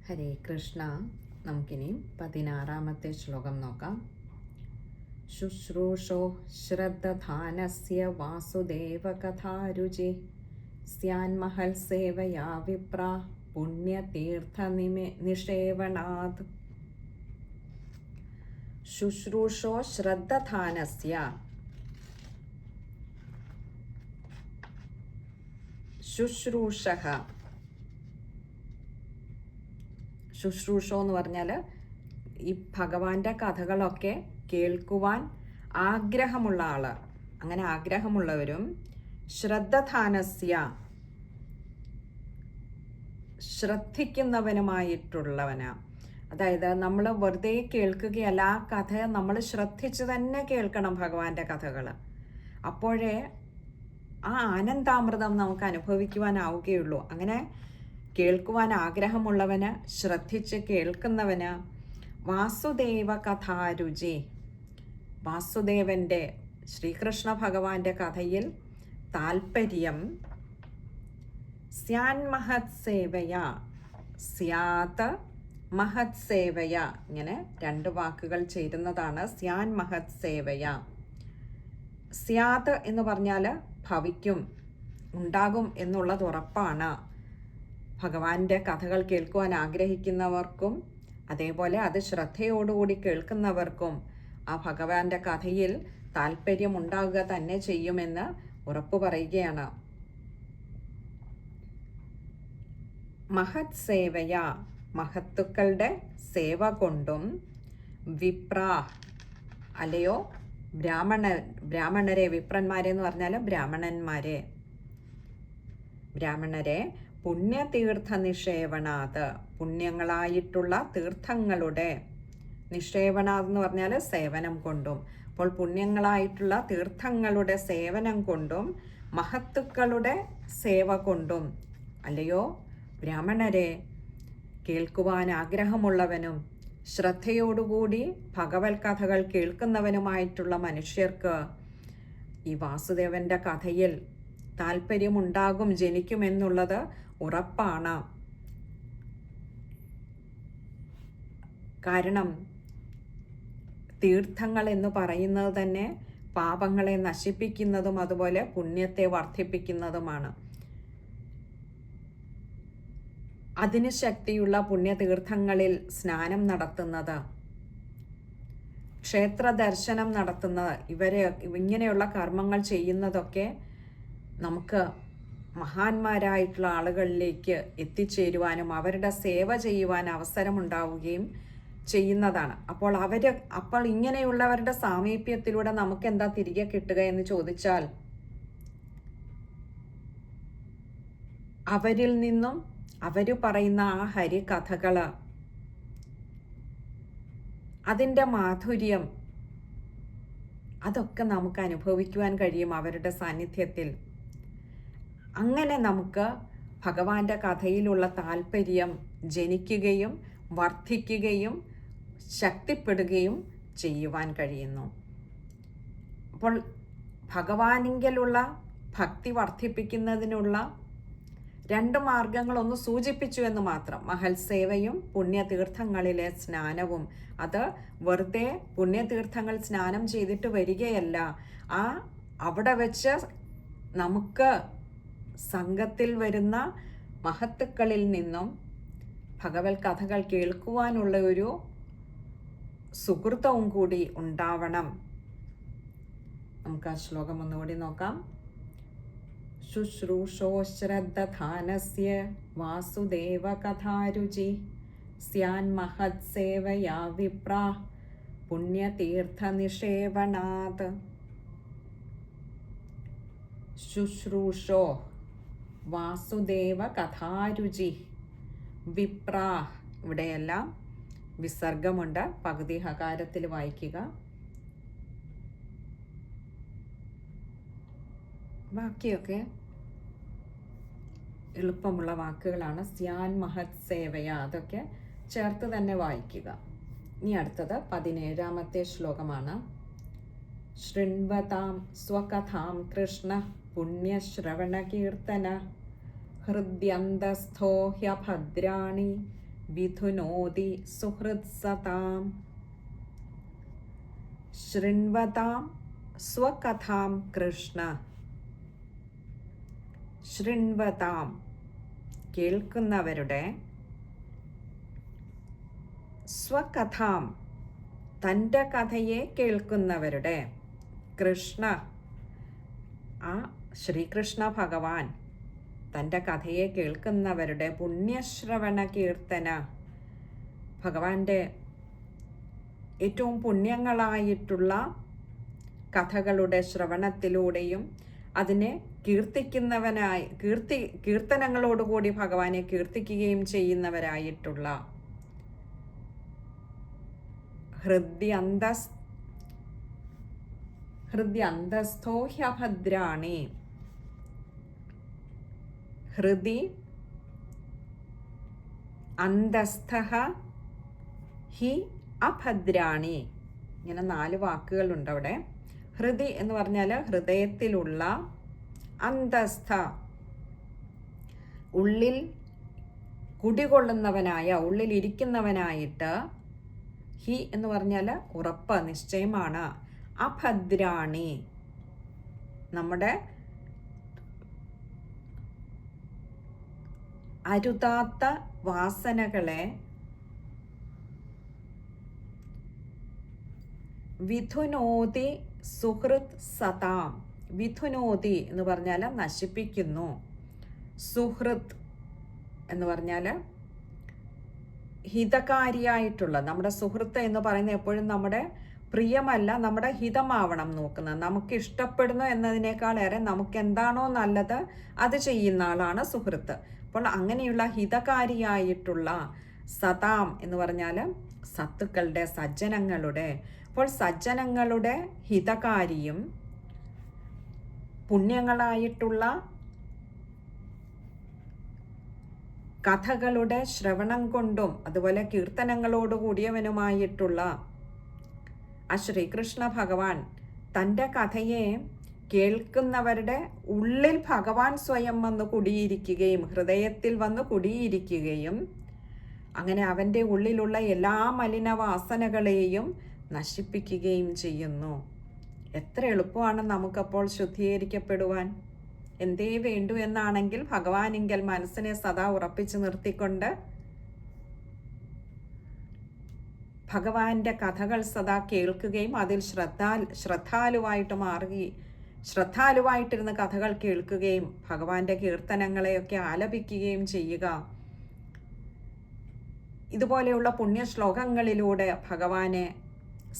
ഹരേ കൃഷ്ണ. നമുക്കിനി 16-ാമത്തെ ശ്ലോകം നോക്കാം. ശുശ്രൂഷോ ശ്രദ്ധധാനസ്യ വാസുദേവ കഥാരുചി സ്യാന്മഹൽ സേവയാ വിപ്ര പുണ്യതീർത്ഥ നിഷേവണാത്. ശുശ്രൂഷോ ശ്രദ്ധധാനസ്യ. ശുശ്രൂഷഃ. ശുശ്രൂഷോ എന്ന് പറഞ്ഞാൽ ഈ ഭഗവാന്റെ കഥകളൊക്കെ കേൾക്കുവാൻ ആഗ്രഹമുള്ള ആള്. അങ്ങനെ ആഗ്രഹമുള്ളവരും ശ്രദ്ധധാനസ്യ ശ്രദ്ധിക്കുന്നവനുമായിട്ടുള്ളവനാ. അതായത് നമ്മൾ വെറുതെ കേൾക്കുകയല്ല, ആ കഥ നമ്മൾ ശ്രദ്ധിച്ച് തന്നെ കേൾക്കണം, ഭഗവാന്റെ കഥകൾ. അപ്പോഴേ ആ ആനന്ദാമൃതം നമുക്ക് അനുഭവിക്കുവാനാവുകയുള്ളൂ. അങ്ങനെ കേൾക്കുവാൻ ആഗ്രഹമുള്ളവന്, ശ്രദ്ധിച്ച് കേൾക്കുന്നവന് വാസുദേവ കഥാരുചി. വാസുദേവൻ്റെ, ശ്രീകൃഷ്ണ ഭഗവാന്റെ കഥയിൽ താൽപ്പര്യം. സ്യാൻ മഹത് സേവയ, സ്യാത് മഹത് സേവയ, ഇങ്ങനെ രണ്ട് വാക്കുകൾ ചേരുന്നതാണ് സ്യാൻ മഹത് സേവയ. സ്യാത് എന്ന് പറഞ്ഞാൽ ഭവിക്കും, ഉണ്ടാകും എന്നുള്ളത് ഉറപ്പാണ്. ഭഗവാന്റെ കഥകൾ കേൾക്കുവാൻ ആഗ്രഹിക്കുന്നവർക്കും അതേപോലെ അത് ശ്രദ്ധയോടുകൂടി കേൾക്കുന്നവർക്കും ആ ഭഗവാന്റെ കഥയിൽ താല്പര്യം ഉണ്ടാവുക തന്നെ ചെയ്യുമെന്ന് ഉറപ്പു പറയുകയാണ്. മഹത് സേവയ, മഹത്തുക്കളുടെ സേവ കൊണ്ടും, വിപ്ര അല്ലയോ ബ്രാഹ്മണരെ, വിപ്രന്മാരെ എന്ന് പറഞ്ഞാൽ ബ്രാഹ്മണരെ പുണ്യതീർത്ഥ നിഷേവണാത്, പുണ്യങ്ങളായിട്ടുള്ള തീർത്ഥങ്ങളുടെ, നിഷേവണാത് എന്ന് പറഞ്ഞാൽ സേവനം കൊണ്ടും. അപ്പോൾ പുണ്യങ്ങളായിട്ടുള്ള തീർത്ഥങ്ങളുടെ സേവനം കൊണ്ടും മഹത്തുക്കളുടെ സേവ കൊണ്ടും, അല്ലയോ ബ്രാഹ്മണരെ, കേൾക്കുവാൻ ആഗ്രഹമുള്ളവനും ശ്രദ്ധയോടുകൂടി ഭഗവത് കഥകൾ കേൾക്കുന്നവനുമായിട്ടുള്ള മനുഷ്യർക്ക് ഈ വാസുദേവന്റെ കഥയിൽ താല്പര്യമുണ്ടാകും, ജനിക്കുമെന്നുള്ളത് ഉറപ്പാണ്. കാരണം തീർത്ഥങ്ങൾ എന്ന് പറയുന്നത് തന്നെ പാപങ്ങളെ നശിപ്പിക്കുന്നതും അതുപോലെ പുണ്യത്തെ വർദ്ധിപ്പിക്കുന്നതുമാണ്. അതിന് ശക്തിയുള്ള പുണ്യതീർത്ഥങ്ങളിൽ സ്നാനം നടത്തുന്നത്, ക്ഷേത്ര ദർശനം നടത്തുന്നത്, ഇങ്ങനെയുള്ള കർമ്മങ്ങൾ ചെയ്യുന്നതൊക്കെ നമുക്ക് മഹാന്മാരായിട്ടുള്ള ആളുകളിലേക്ക് എത്തിച്ചേരുവാനും അവരുടെ സേവ ചെയ്യുവാൻ അവസരമുണ്ടാവുകയും ചെയ്യുന്നതാണ്. അപ്പോൾ ഇങ്ങനെയുള്ളവരുടെ സാമീപ്യത്തിലൂടെ നമുക്ക് എന്താ തിരികെ കിട്ടുക എന്ന് ചോദിച്ചാൽ, അവരിൽ നിന്നും അവർ പറയുന്ന ആ ഹരികഥകള്, അതിൻ്റെ മാധുര്യം, അതൊക്കെ നമുക്ക് അനുഭവിക്കുവാൻ കഴിയും അവരുടെ സാന്നിധ്യത്തിൽ. അങ്ങനെ നമുക്ക് ഭഗവാന്റെ കഥയിലുള്ള താല്പര്യം ജനിക്കുകയും വർദ്ധിക്കുകയും ശക്തിപ്പെടുകയും ചെയ്യുവാൻ കഴിയുന്നു. അപ്പോൾ ഭഗവാനിങ്കലുള്ള ഭക്തി വർദ്ധിപ്പിക്കുന്നതിനുള്ള രണ്ട് മാർഗങ്ങളൊന്ന് സൂചിപ്പിച്ചു എന്ന് മാത്രം. മഹൽ സേവയും പുണ്യതീർത്ഥങ്ങളിലെ സ്നാനവും. അത് വെറുതെ പുണ്യതീർത്ഥങ്ങൾ സ്നാനം ചെയ്തിട്ട് വരികയല്ല, അവിടെ വെച്ച് നമുക്ക് സംഘത്തിൽ വരുന്ന മഹത്തുക്കളിൽ നിന്നും ഭഗവത് കഥകൾ കേൾക്കുവാനുള്ള ഒരു സുഹൃത്തവും കൂടി ഉണ്ടാവണം. നമുക്ക് ആ ശ്ലോകം ഒന്നുകൂടി നോക്കാം. ശുശ്രൂഷോ ശ്രദ്ധധാനസ്യ വാസുദേവ കഥാരുചി സ്യാൻ മഹത് സേവയാ വിപ്ര പുണ്യതീർത്ഥ നിഷേവണാത്. ശുശ്രൂഷോ വാസുദേവ കഥാരുചി വിപ്ര, ഇവിടെയെല്ലാം വിസർഗമുണ്ട്, പകുതി ഹകാരത്തിൽ വായിക്കുക. ബാക്കിയൊക്കെ എളുപ്പമുള്ള വാക്കുകളാണ്. സ്യാൻ മഹത് സേവയ, അതൊക്കെ ചേർത്ത് തന്നെ വായിക്കുക. ഇനി അടുത്തത് 17-ാമത്തെ ശ്ലോകമാണ്. ശൃണ്വതാം സ്വകഥാം കൃഷ്ണ പുണ്യശ്രവണകീർത്തന ഹൃദ്യന്തസ്ഥോ ഹ്യഭദ്രാണി വിധുനോതി സുഹൃത്സതാം. ശൃണ്വതാം സ്വകഥാം കൃഷ്ണ. ശൃണ്വതാം കേൾക്കുന്നവരുടെ, സ്വകഥാം തൻ്റെ കഥയെ കേൾക്കുന്നവരുടെ, കൃഷ്ണ ആ ശ്രീകൃഷ്ണ ഭഗവാൻ തൻ്റെ കഥയെ കേൾക്കുന്നവരുടെ പുണ്യശ്രവണ കീർത്തന, ഭഗവാന്റെ ഏറ്റവും പുണ്യങ്ങളായിട്ടുള്ള കഥകളുടെ ശ്രവണത്തിലൂടെയും അതിനെ കീർത്തനങ്ങളോടുകൂടി ഭഗവാനെ കീർത്തിക്കുകയും ചെയ്യുന്നവരായിട്ടുള്ള ഹൃദ്യന്തസ്ഥോ ഹ്യഭദ്രാണി. ഹൃദി അന്തസ്ഥഃ ഹി അഭദ്രാണി. ഇങ്ങനെ 4 വാക്കുകളുണ്ട് അവിടെ. ഹൃദി എന്ന് പറഞ്ഞാൽ ഹൃദയത്തിലുള്ള, അന്തസ്ഥ ഉള്ളിൽ കുടികൊള്ളുന്നവനായ, ഉള്ളിലിരിക്കുന്നവനായിട്ട്, ഹി എന്ന് പറഞ്ഞാൽ ഉറപ്പ്, നിശ്ചയമാണ്, അഭദ്രാണി നമ്മുടെ അരുതാത്ത വാസനകളെ വിധുനോതി സുഹൃത് സതാം. വിധുനോതി എന്ന് പറഞ്ഞാൽ നശിപ്പിക്കുന്നു. സുഹൃത് എന്ന് പറഞ്ഞാൽ ഹിതകാരിയായിട്ടുള്ള, നമ്മുടെ സുഹൃത്ത് എന്ന് പറയുന്നത് എപ്പോഴും നമ്മുടെ പ്രിയമല്ല, നമ്മുടെ ഹിതമാവണം നോക്കുന്നത്. നമുക്ക് ഇഷ്ടപ്പെടുന്നു എന്നതിനേക്കാളേറെ നമുക്ക് എന്താണോ നല്ലത് അത് ചെയ്യുന്ന ആളാണ് സുഹൃത്ത്. അപ്പോൾ അങ്ങനെയുള്ള ഹിതകാരിയായിട്ടുള്ള സതാം എന്ന് പറഞ്ഞാൽ സത്തുക്കളുടെ, സജ്ജനങ്ങളുടെ. അപ്പോൾ സജ്ജനങ്ങളുടെ ഹിതകാരിയും പുണ്യങ്ങളായിട്ടുള്ള കഥകളുടെ ശ്രവണം കൊണ്ടും അതുപോലെ കീർത്തനങ്ങളോടുകൂടിയവനുമായിട്ടുള്ള ആ ശ്രീകൃഷ്ണ ഭഗവാൻ തൻ്റെ കഥയെ കേൾക്കുന്നവരുടെ ഉള്ളിൽ ഭഗവാൻ സ്വയം വന്ന് കുടിയിരിക്കുകയും, ഹൃദയത്തിൽ വന്ന് കുടിയിരിക്കുകയും, അങ്ങനെ അവൻ്റെ ഉള്ളിലുള്ള എല്ലാ മലിനവാസനകളെയും നശിപ്പിക്കുകയും ചെയ്യുന്നു. എത്ര എളുപ്പമാണ് നമുക്കപ്പോൾ ശുദ്ധീകരിക്കപ്പെടുവാൻ. എന്തേ വേണ്ടു എന്നാണെങ്കിൽ ഭഗവാനെങ്കിൽ മനസ്സിനെ സദാ ഉറപ്പിച്ചു നിർത്തിക്കൊണ്ട് ഭഗവാന്റെ കഥകൾ സദാ കേൾക്കുകയും അതിൽ ശ്രദ്ധാലുവായിട്ടിരുന്ന് കഥകൾ കേൾക്കുകയും ഭഗവാന്റെ കീർത്തനങ്ങളെയൊക്കെ ആലപിക്കുകയും ചെയ്യുക. ഇതുപോലെയുള്ള പുണ്യശ്ലോകങ്ങളിലൂടെ ഭഗവാനെ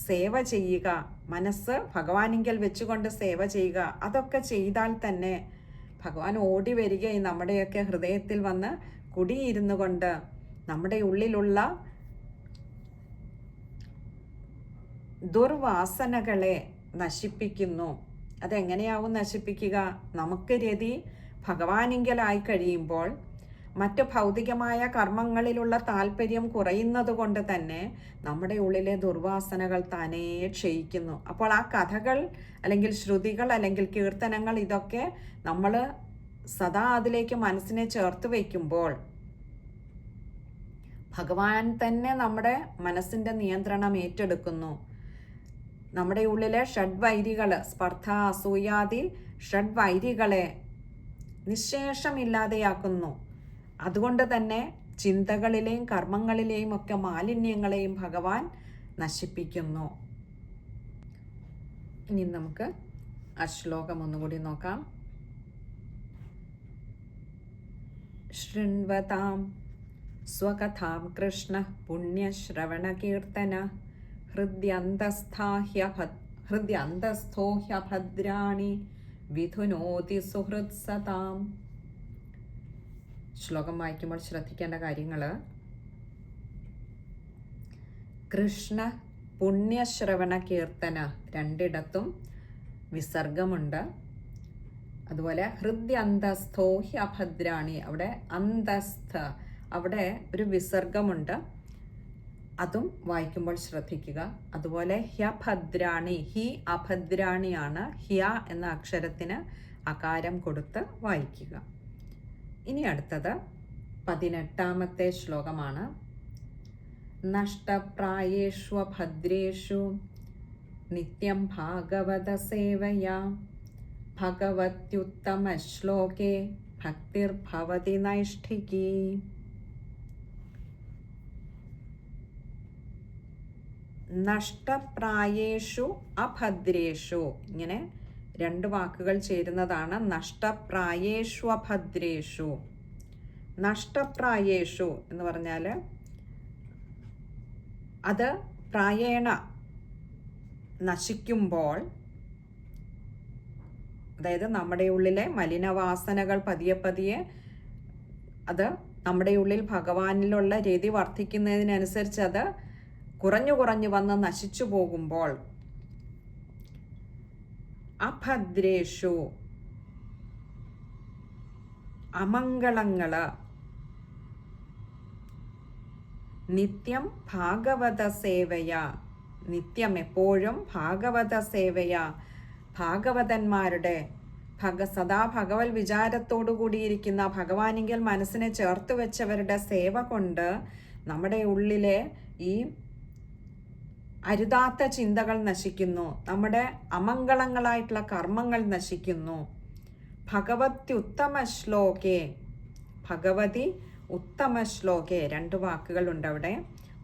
സേവ ചെയ്യുക, മനസ്സ് ഭഗവാനെങ്കിൽ വെച്ചുകൊണ്ട് സേവ ചെയ്യുക. അതൊക്കെ ചെയ്താൽ തന്നെ ഭഗവാൻ ഓടി വരികയും നമ്മുടെയൊക്കെ ഹൃദയത്തിൽ വന്ന് കുടിയിരുന്നു കൊണ്ട് നമ്മുടെ ഉള്ളിലുള്ള ദുർവാസനകളെ നശിപ്പിക്കുന്നു. അതെങ്ങനെയാവും നശിപ്പിക്കുക? നമുക്ക് രതി ഭഗവാനെങ്കിലായി കഴിയുമ്പോൾ മറ്റ് ഭൗതികമായ കർമ്മങ്ങളിലുള്ള താല്പര്യം കുറയുന്നത് കൊണ്ട് തന്നെ നമ്മുടെ ഉള്ളിലെ ദുർവാസനകൾ താനേ ക്ഷയിക്കുന്നു. അപ്പോൾ ആ കഥകൾ അല്ലെങ്കിൽ ശ്രുതികൾ അല്ലെങ്കിൽ കീർത്തനങ്ങൾ ഇതൊക്കെ നമ്മൾ സദാ അതിലേക്ക് മനസ്സിനെ ചേർത്ത് വയ്ക്കുമ്പോൾ ഭഗവാൻ തന്നെ നമ്മുടെ മനസ്സിൻ്റെ നിയന്ത്രണം ഏറ്റെടുക്കുന്നു. നമ്മുടെ ഉള്ളിലെ ഷഡ്വൈരികൾ, സ്പർദ്ധ, അസൂയാദി ഷഡ്വൈരികളെ നിശേഷമില്ലാതെയാക്കുന്നു. അതുകൊണ്ട് തന്നെ ചിന്തകളിലെയും കർമ്മങ്ങളിലെയും ഒക്കെ മാലിന്യങ്ങളെയും ഭഗവാൻ നശിപ്പിക്കുന്നു. ഇനി നമുക്ക് ആ ശ്ലോകം ഒന്നുകൂടി നോക്കാം. ശൃണ്വതാം സ്വകഥാം കൃഷ്ണ പുണ്യശ്രവണ കീർത്തന ഹൃദ്യന്തസ്ഥോ ഹ്യഭദ്രാണി വിധുനോതി സുഹൃത്സതാം. ശ്ലോകം വായിക്കുമ്പോൾ ശ്രദ്ധിക്കേണ്ട കാര്യങ്ങൾ: കൃഷ്ണ പുണ്യശ്രവണ കീർത്തന, രണ്ടിടത്തും വിസർഗമുണ്ട്. അതുപോലെ ഹൃദ്യന്തസ്ഥോ ഹ്യഭദ്രാണി, അവിടെ അന്തസ്ഥ, അവിടെ ഒരു വിസർഗമുണ്ട്. അതും വായിക്കുമ്പോൾ ശ്രദ്ധിക്കുക. അതുപോലെ ഹ്യഭദ്രാണി, ഹി അഭദ്രാണിയാണ്. ഹ്യ എന്ന അക്ഷരത്തിന് അകാരം കൊടുത്ത് വായിക്കുക. ഇനി അടുത്തത് 18ാമത്തെ ശ്ലോകമാണ്. നഷ്ടപ്രായേഷ്വഭദ്രേഷു നിത്യം ഭാഗവത സേവയാ ഭഗവത്യുത്തമശ്ലോകേ ഭക്തിർഭവതി നൈഷ്ഠികീ. നഷ്ടപ്രായേഷു അഭദ്രേഷു, ഇങ്ങനെ രണ്ട് വാക്കുകൾ ചേരുന്നതാണ് നഷ്ടപ്രായേഷ്വഭദ്രേഷു. നഷ്ടപ്രായേഷു എന്ന് പറഞ്ഞാൽ അത് പ്രായേണ നശിക്കുമ്പോൾ, അതായത് നമ്മുടെ ഉള്ളിലെ മലിനവാസനകൾ പതിയെ പതിയെ അത് നമ്മുടെ ഉള്ളിൽ ഭഗവാനിലുള്ള രതി വർദ്ധിക്കുന്നതിനനുസരിച്ച് അത് കുറഞ്ഞു കുറഞ്ഞു വന്ന് നശിച്ചു പോകുമ്പോൾ, അഭദ്രേഷു അമംഗളങ്ങള് നിത്യം ഭാഗവത സേവയ, നിത്യം എപ്പോഴും ഭാഗവത സേവയ, ഭാഗവതന്മാരുടെ സദാ ഭഗവത് വിചാരത്തോടു കൂടിയിരിക്കുന്ന ഭഗവാനിങ്കൽ മനസ്സിനെ ചേർത്ത് വെച്ചവരുടെ സേവ കൊണ്ട് നമ്മുടെ ഉള്ളിലെ ഈ അരുതാത്ത ചിന്തകൾ നശിക്കുന്നു, നമ്മുടെ അമംഗളങ്ങളായിട്ടുള്ള കർമ്മങ്ങൾ നശിക്കുന്നു. ഭഗവത്യുത്തമ ശ്ലോകേ, ഭഗവതി ഉത്തമ ശ്ലോകേ, രണ്ട് വാക്കുകളുണ്ട് അവിടെ.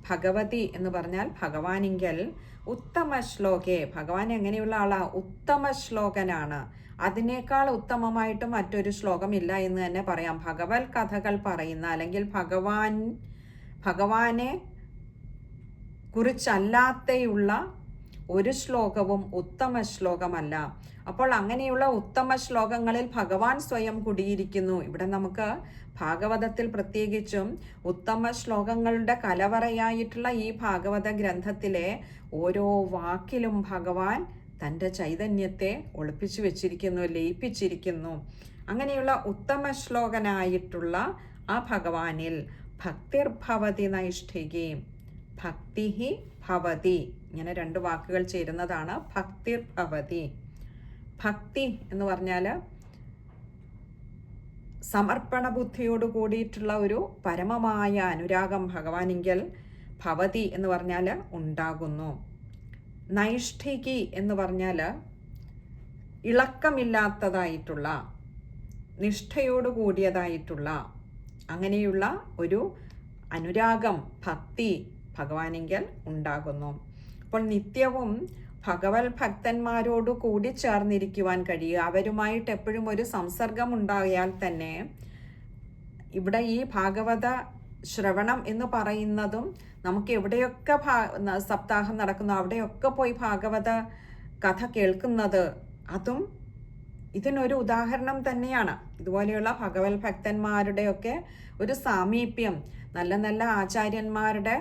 ഭഗവതി എന്ന് പറഞ്ഞാൽ ഭഗവാനിങ്കൽ, ഉത്തമ ശ്ലോകേ ഭഗവാൻ എങ്ങനെയുള്ള ആളാ? ഉത്തമ ശ്ലോകനാണ്. അതിനേക്കാൾ ഉത്തമമായിട്ട് മറ്റൊരു ശ്ലോകമില്ല എന്ന് തന്നെ പറയാം. ഭഗവത് കഥകൾ പറയുന്ന, അല്ലെങ്കിൽ ഭഗവാനെ കുറിച്ചല്ലാതെയുള്ള ഒരു ശ്ലോകവും ഉത്തമ ശ്ലോകമല്ല. അപ്പോൾ അങ്ങനെയുള്ള ഉത്തമ ശ്ലോകങ്ങളിൽ ഭഗവാൻ സ്വയം കുടിയിരിക്കുന്നു. ഇവിടെ നമുക്ക് ഭാഗവതത്തിൽ പ്രത്യേകിച്ചും ഉത്തമ ശ്ലോകങ്ങളുടെ കലവറയായിട്ടുള്ള ഈ ഭാഗവത ഗ്രന്ഥത്തിലെ ഓരോ വാക്കിലും ഭഗവാൻ തൻ്റെ ചൈതന്യത്തെ ഒളിപ്പിച്ചു വെച്ചിരിക്കുന്നു, ലയിപ്പിച്ചിരിക്കുന്നു. അങ്ങനെയുള്ള ഉത്തമ ശ്ലോകനായിട്ടുള്ള ആ ഭഗവാനിൽ ഭക്തിർഭവതി നൈഷ്ഠികി, ഭക്തി ഭവതി, ഇങ്ങനെ രണ്ട് വാക്കുകൾ ചേരുന്നതാണ് ഭക്തിർഭവതി. ഭക്തി എന്ന് പറഞ്ഞാൽ സമർപ്പണ ബുദ്ധിയോട് കൂടിയിട്ടുള്ള ഒരു പരമമായ അനുരാഗം ഭഗവാനിങ്കൽ ഭവതി എന്ന് പറഞ്ഞാൽ ഉണ്ടാകുന്നു. നൈഷ്ഠികി എന്ന് പറഞ്ഞാൽ ഇളക്കമില്ലാത്തതായിട്ടുള്ള, നിഷ്ഠയോട് കൂടിയതായിട്ടുള്ള അങ്ങനെയുള്ള ഒരു അനുരാഗം, ഭക്തി ഭഗവാനിങ്കൽ ഉണ്ടാകുന്നു. അപ്പോൾ നിത്യവും ഭഗവത് ഭക്തന്മാരോട് കൂടി ചേർന്നിരിക്കുവാൻ കഴിയുക, അവരുമായിട്ട് എപ്പോഴും ഒരു സംസർഗം ഉണ്ടായാൽ തന്നെ, ഇവിടെ ഈ ഭാഗവത ശ്രവണം എന്ന് പറയുന്നതും നമുക്ക് എവിടെയൊക്കെ സപ്താഹം നടക്കുന്നു അവിടെയൊക്കെ പോയി ഭാഗവത കഥ കേൾക്കുന്നത്, അതും ഇതിനൊരു ഉദാഹരണം തന്നെയാണ്. ഇതുപോലെയുള്ള ഭഗവത് ഭക്തന്മാരുടെയൊക്കെ ഒരു സാമീപ്യം, നല്ല നല്ല ആചാര്യന്മാരുടെ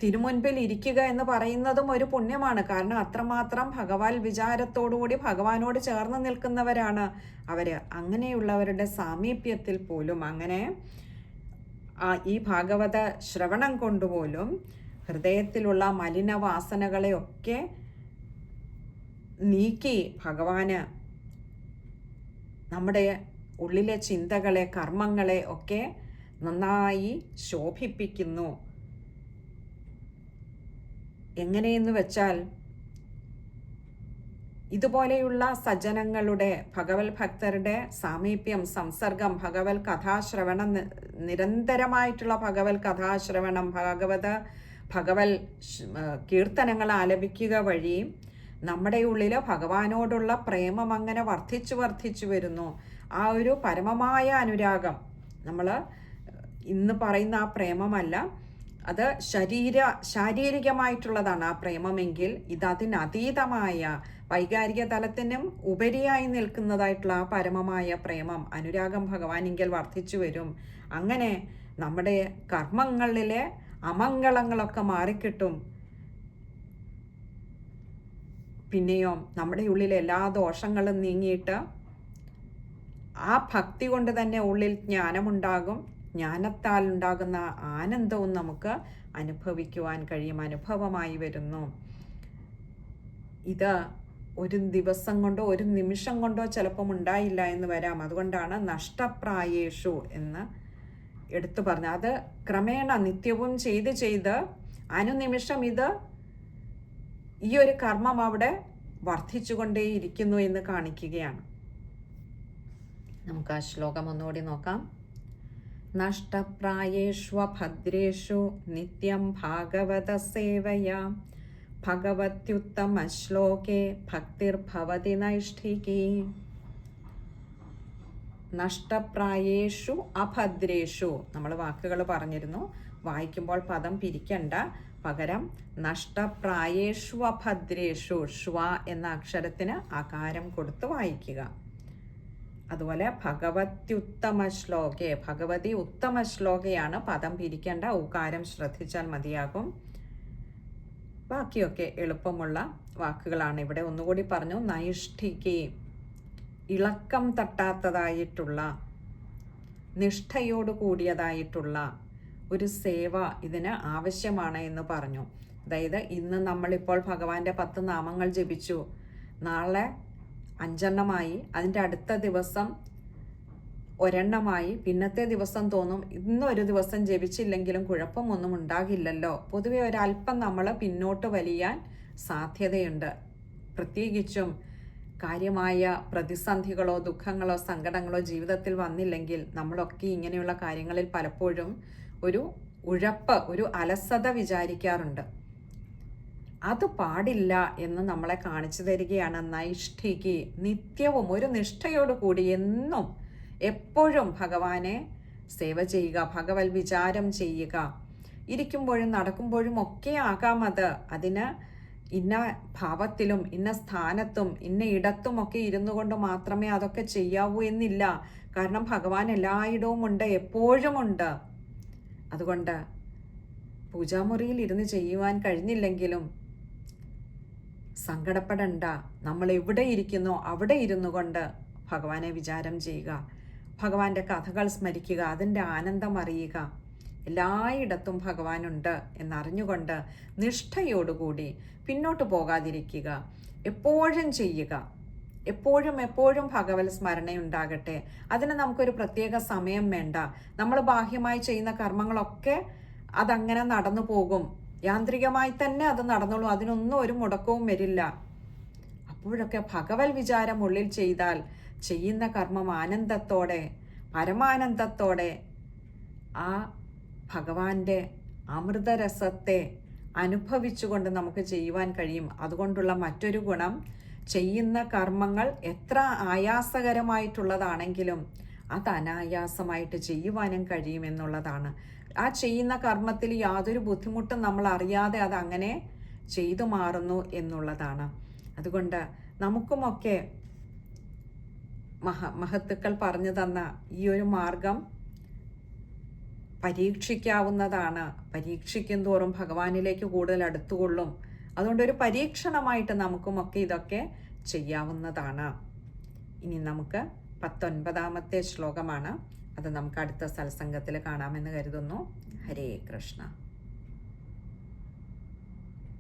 തിരുമുൻപിൽ ഇരിക്കുക എന്ന് പറയുന്നതും ഒരു പുണ്യമാണ്. കാരണം അത്രമാത്രം ഭഗവാൻ വിചാരത്തോടുകൂടി ഭഗവാനോട് ചേർന്ന് നിൽക്കുന്നവരാണ് അവര്. അങ്ങനെയുള്ളവരുടെ സാമീപ്യത്തിൽ പോലും, അങ്ങനെ ഈ ഭാഗവത ശ്രവണം കൊണ്ടുപോലും ഹൃദയത്തിലുള്ള മലിനവാസനകളെയൊക്കെ നീക്കി ഭഗവാന് നമ്മുടെ ഉള്ളിലെ ചിന്തകളെ, കർമ്മങ്ങളെ ഒക്കെ നന്നായി ശോഭിപ്പിക്കുന്നു. എങ്ങനെയെന്ന് വെച്ചാൽ, ഇതുപോലെയുള്ള സജ്ജനങ്ങളുടെ, ഭഗവത് ഭക്തരുടെ സാമീപ്യം, സംസർഗം, ഭഗവത് കഥാശ്രവണം, നിരന്തരമായിട്ടുള്ള ഭഗവത് കഥാശ്രവണം, ഭഗവത് കീർത്തനങ്ങൾ ആലപിക്കുക വഴി നമ്മുടെ ഉള്ളിൽ ഭഗവാനോടുള്ള പ്രേമം അങ്ങനെ വർദ്ധിച്ചു വരുന്നു. ആ ഒരു പരമമായ അനുരാഗം, നമ്മൾ ഇന്ന് പറയുന്ന ആ പ്രേമമല്ല, അത് ശാരീരികമായിട്ടുള്ളതാണ് ആ പ്രേമമെങ്കിൽ, ഇത് അതിനതീതമായ വൈകാരിക തലത്തിനും ഉപരിയായി നിൽക്കുന്നതായിട്ടുള്ള ആ പരമമായ പ്രേമം, അനുരാഗം ഭഗവാനിങ്കൽ വർദ്ധിച്ചു വരും. അങ്ങനെ നമ്മുടെ കർമ്മങ്ങളിലെ അമംഗളങ്ങളൊക്കെ മാറിക്കിട്ടും. പിന്നെയോ നമ്മുടെ ഉള്ളിലെ എല്ലാ ദോഷങ്ങളും നീങ്ങിയിട്ട് ആ ഭക്തി കൊണ്ട് തന്നെ ഉള്ളിൽ ജ്ഞാനമുണ്ടാകും. ജ്ഞാനത്താൽ ഉണ്ടാകുന്ന ആനന്ദവും നമുക്ക് അനുഭവിക്കുവാൻ കഴിയും, അനുഭവമായി വരുന്നു. ഇത് ഒരു ദിവസം കൊണ്ടോ ഒരു നിമിഷം കൊണ്ടോ ചിലപ്പം ഉണ്ടായില്ല എന്ന് വരാം. അതുകൊണ്ടാണ് നഷ്ടപ്രായേഷു എന്ന് എടുത്തു പറഞ്ഞു. അത് ക്രമേണ നിത്യവും ചെയ്ത് അനുനിമിഷം ഈ ഒരു കർമ്മം അവിടെ വർദ്ധിച്ചുകൊണ്ടേയിരിക്കുന്നു എന്ന് കാണിക്കുകയാണ്. നമുക്ക് ആ ശ്ലോകം ഒന്നുകൂടി നോക്കാം. നഷ്ടപ്രായേഷ്വഭദ്രേഷു നിത്യം ഭാഗവത സേവയാ ഭഗവത്യുത്തമ ശ്ലോകേ ഭക്തിർഭവതി നൈഷ്ഠികീ. നഷ്ടപ്രായേഷു അഭദ്രേഷു, നമ്മൾ വാക്കുകൾ പറഞ്ഞിരുന്നു, വായിക്കുമ്പോൾ പദം പിരിക്കണ്ട, പകരം നഷ്ടപ്രായേഷു അഭദ്രേഷു, ശ്വ എന്ന അക്ഷരത്തിന് ആകാരം കൊടുത്ത് വായിക്കുക. അതുപോലെ ഭഗവത്യുത്തമ ശ്ലോകേ, ഭഗവതി ഉത്തമ ശ്ലോകയാണ്, പദം പിരിക്കേണ്ട, ഊകാരം ശ്രദ്ധിച്ചാൽ മതിയാകും. ബാക്കിയൊക്കെ എളുപ്പമുള്ള വാക്കുകളാണ്. ഇവിടെ ഒന്നുകൂടി പറഞ്ഞു, നൈഷ്ഠികി, ഇളക്കം തട്ടാത്തതായിട്ടുള്ള, നിഷ്ഠയോട് കൂടിയതായിട്ടുള്ള ഒരു സേവ ഇതിന് ആവശ്യമാണ് എന്ന് പറഞ്ഞു. അതായത് ഇന്ന് നമ്മളിപ്പോൾ ഭഗവാന്റെ 10 നാമങ്ങൾ ജപിച്ചു, നാളെ 5 അതിൻ്റെ അടുത്ത ദിവസം 1 പിന്നത്തെ ദിവസം തോന്നും ഇന്നൊരു ദിവസം ജപിച്ചില്ലെങ്കിലും കുഴപ്പമൊന്നും ഉണ്ടാകില്ലല്ലോ. പൊതുവെ ഒരല്പം നമ്മൾ പിന്നോട്ട് വലിയാൻ സാധ്യതയുണ്ട്. പ്രത്യേകിച്ചും കാര്യമായ പ്രതിസന്ധികളോ ദുഃഖങ്ങളോ സങ്കടങ്ങളോ ജീവിതത്തിൽ വന്നില്ലെങ്കിൽ നമ്മളൊക്കെ ഇങ്ങനെയുള്ള കാര്യങ്ങളിൽ പലപ്പോഴും ഒരു ഉഴപ്പ്, ഒരു അലസത വിചാരിക്കാറുണ്ട്. അത് പാടില്ല എന്ന് നമ്മളെ കാണിച്ചു തരികയാണ് നൈഷ്ഠികി. നിത്യവും ഒരു നിഷ്ഠയോട് കൂടി എന്നും എപ്പോഴും ഭഗവാനെ സേവ ചെയ്യുക, ഭഗവത് വിചാരം ചെയ്യുക. ഇരിക്കുമ്പോഴും നടക്കുമ്പോഴും ഒക്കെ ആകാം അത്. അതിന് ഇന്ന ഭാവത്തിലും ഇന്ന സ്ഥാനത്തും ഇന്ന ഇടത്തുമൊക്കെ ഇരുന്നു കൊണ്ട് മാത്രമേ അതൊക്കെ ചെയ്യാവൂ എന്നില്ല. കാരണം ഭഗവാൻ എല്ലായിടവും ഉണ്ട്, എപ്പോഴും ഉണ്ട്. അതുകൊണ്ട് പൂജാമുറിയിൽ ഇരുന്ന് ചെയ്യുവാൻ കഴിഞ്ഞില്ലെങ്കിലും സങ്കടപ്പെടണ്ട. നമ്മൾ എവിടെ ഇരിക്കുന്നോ അവിടെ ഇരുന്നു കൊണ്ട് ഭഗവാനെ വിചാരം ചെയ്യുക, ഭഗവാന്റെ കഥകൾ സ്മരിക്കുക, അതിൻ്റെ ആനന്ദം അറിയുക. എല്ലായിടത്തും ഭഗവാനുണ്ട് എന്നറിഞ്ഞുകൊണ്ട് നിഷ്ഠയോടുകൂടി പിന്നോട്ട് പോകാതിരിക്കുക, എപ്പോഴും ചെയ്യുക. എപ്പോഴും ഭഗവത് സ്മരണയുണ്ടാകട്ടെ. അതിന് നമുക്കൊരു പ്രത്യേക സമയം വേണ്ട. നമ്മൾ ബാഹ്യമായി ചെയ്യുന്ന കർമ്മങ്ങളൊക്കെ അതങ്ങനെ നടന്നു പോകും, യാന്ത്രികമായി തന്നെ അത് നടന്നോളൂ, അതിനൊന്നും ഒരു മുടക്കവും വരില്ല. അപ്പോഴൊക്കെ ഭഗവത് വിചാരം ഉള്ളിൽ ചെയ്താൽ ചെയ്യുന്ന കർമ്മം ആനന്ദത്തോടെ, പരമാനന്ദത്തോടെ ആ ഭഗവാന്റെ അമൃതരസത്തെ അനുഭവിച്ചുകൊണ്ട് നമുക്ക് ചെയ്യുവാൻ കഴിയും. അതുകൊണ്ടുള്ള മറ്റൊരു ഗുണം, ചെയ്യുന്ന കർമ്മങ്ങൾ എത്ര ആയാസകരമായിട്ടുള്ളതാണെങ്കിലും അത് അനായാസമായിട്ട് ചെയ്യുവാനും കഴിയുമെന്നുള്ളതാണ്. ആ ചെയ്യുന്ന കർമ്മത്തിൽ യാതൊരു ബുദ്ധിമുട്ടും നമ്മൾ അറിയാതെ അത് അങ്ങനെ ചെയ്തു മാറുന്നു എന്നുള്ളതാണ്. അതുകൊണ്ട് നമുക്കുമൊക്കെ മഹത്തുക്കൾ പറഞ്ഞു തന്ന ഈ ഒരു മാർഗം പരീക്ഷിക്കാവുന്നതാണ്. പരീക്ഷിക്കും തോറും ഭഗവാനിലേക്ക് കൂടുതൽ അടുത്തുകൊള്ളും. അതുകൊണ്ടൊരു പരീക്ഷണമായിട്ട് നമുക്കുമൊക്കെ ഇതൊക്കെ ചെയ്യാവുന്നതാണ്. ഇനി നമുക്ക് 19ാമത്തെ ശ്ലോകമാണ്. അത് നമുക്ക് അടുത്ത സത്സംഗത്തിൽ കാണാമെന്ന് കരുതുന്നു. ഹരേ കൃഷ്ണ.